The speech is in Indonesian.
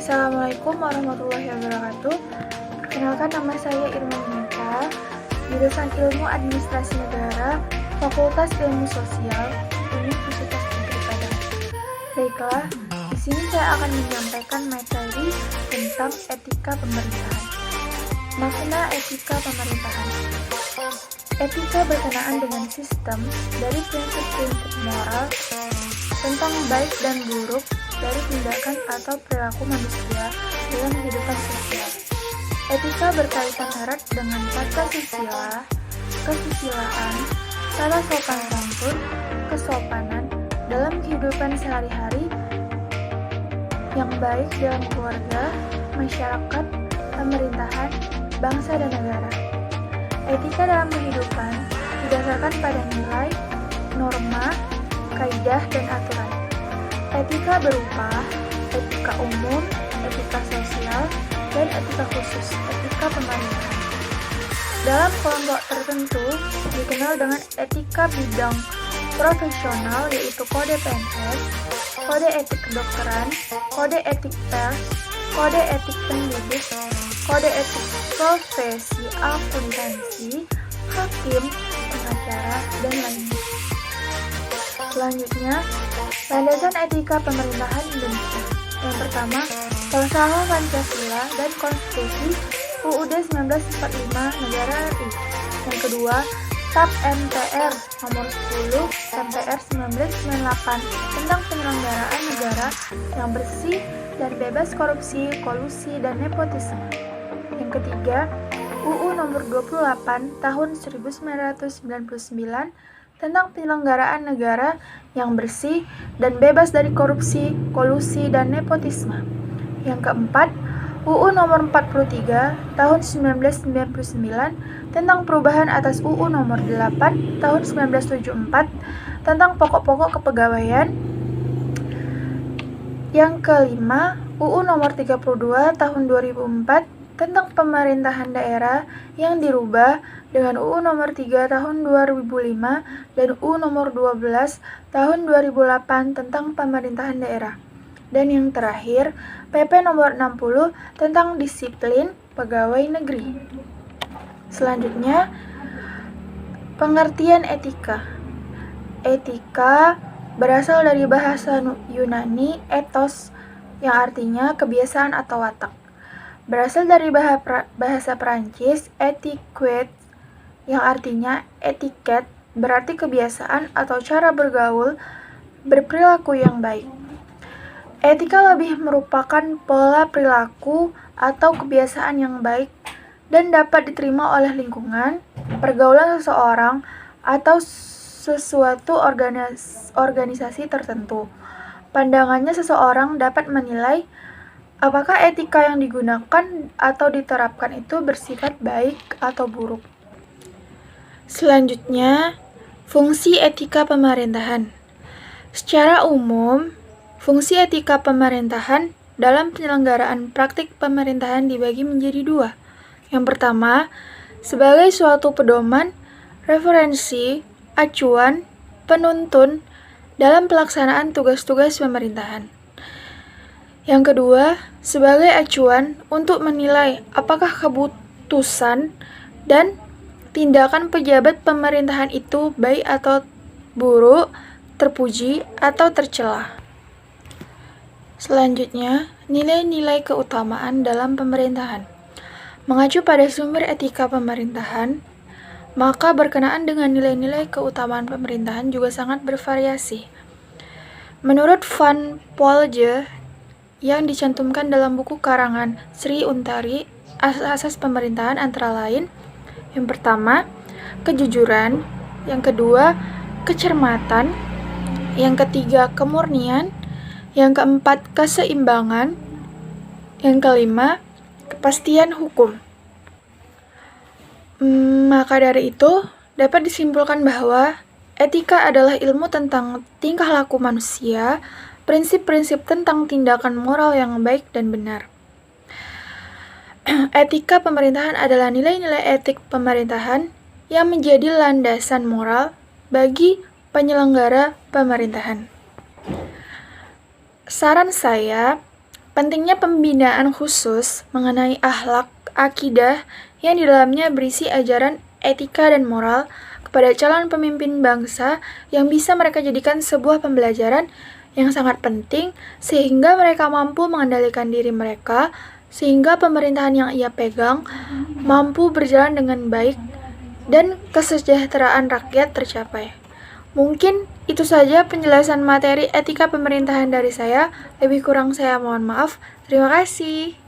Assalamualaikum warahmatullahi wabarakatuh. Perkenalkan, nama saya Irma Neta, jurusan Ilmu Administrasi Negara, Fakultas Ilmu Sosial, Universitas Negeri Padang. Baiklah, di sini saya akan menyampaikan materi tentang etika pemerintahan. Makna etika pemerintahan. Etika berkenaan dengan sistem dari prinsip-prinsip moral tentang baik dan buruk dari tindakan atau perilaku manusia dalam kehidupan sosial. Etika berkaitan erat dengan tata susila, kesusilaan, tata sopan santun, kesopanan dalam kehidupan sehari-hari yang baik dalam keluarga, masyarakat, pemerintahan, bangsa dan negara. Etika dalam kehidupan didasarkan pada nilai, norma, kaidah dan aturan. Etika berupa etika umum, etika sosial, dan etika khusus, etika pemerintahan. Dalam kelompok tertentu dikenal dengan etika bidang profesional, yaitu kode PNS, kode etik kedokteran, kode etik pers, kode etik pendidik, kode etik profesi akuntansi, hakim, pengacara, dan lainnya. Selanjutnya, landasan etika pemerintahan Indonesia. Yang pertama, Falsafah Pancasila dan Konstitusi UUD 1945 Negara RI. Yang kedua, TAP MPR nomor 10 MPR 1998 tentang penyelenggaraan negara yang bersih dan bebas korupsi, kolusi, dan nepotisme. Yang ketiga, UU nomor 28 tahun 1999 tentang penyelenggaraan negara yang bersih dan bebas dari korupsi, kolusi, dan nepotisme. Yang keempat, UU nomor 43 tahun 1999 tentang perubahan atas UU nomor 8 tahun 1974 tentang pokok-pokok kepegawaian. Yang kelima, UU nomor 32 tahun 2004 tentang pemerintahan daerah yang dirubah dengan UU nomor 3 tahun 2005 dan UU nomor 12 tahun 2008 tentang pemerintahan daerah. Dan yang terakhir, PP nomor 60 tentang disiplin pegawai negeri. Selanjutnya, pengertian etika. Etika berasal dari bahasa Yunani ethos yang artinya kebiasaan atau watak. Berasal dari bahasa Perancis etiquette yang artinya etiket, berarti kebiasaan atau cara bergaul, berperilaku yang baik. Etika lebih merupakan pola perilaku atau kebiasaan yang baik dan dapat diterima oleh lingkungan, pergaulan seseorang, atau sesuatu organisasi tertentu. Pandangannya seseorang dapat menilai apakah etika yang digunakan atau diterapkan itu bersifat baik atau buruk. Selanjutnya, fungsi etika pemerintahan. Secara umum, fungsi etika pemerintahan dalam penyelenggaraan praktik pemerintahan dibagi menjadi dua. Yang pertama, sebagai suatu pedoman, referensi, acuan, penuntun dalam pelaksanaan tugas-tugas pemerintahan. Yang kedua, sebagai acuan untuk menilai apakah keputusan dan tindakan pejabat pemerintahan itu baik atau buruk, terpuji atau tercela. Selanjutnya, nilai-nilai keutamaan dalam pemerintahan. Mengacu pada sumber etika pemerintahan, maka berkenaan dengan nilai-nilai keutamaan pemerintahan juga sangat bervariasi. Menurut Van Polge yang dicantumkan dalam buku karangan Sri Untari, asas pemerintahan antara lain, yang pertama, kejujuran, yang kedua, kecermatan, yang ketiga, kemurnian, yang keempat, keseimbangan, yang kelima, kepastian hukum. Maka dari itu, dapat disimpulkan bahwa etika adalah ilmu tentang tingkah laku manusia, prinsip-prinsip tentang tindakan moral yang baik dan benar. Etika pemerintahan adalah nilai-nilai etik pemerintahan yang menjadi landasan moral bagi penyelenggara pemerintahan. Saran saya, Pentingnya pembinaan khusus mengenai akhlak, akidah yang di dalamnya berisi ajaran etika dan moral kepada calon pemimpin bangsa yang bisa mereka jadikan sebuah pembelajaran yang sangat penting sehingga mereka mampu mengendalikan diri mereka, sehingga pemerintahan yang ia pegang mampu berjalan dengan baik dan kesejahteraan rakyat tercapai. Mungkin itu saja penjelasan materi etika pemerintahan dari saya. Lebih kurang saya mohon maaf. Terima kasih.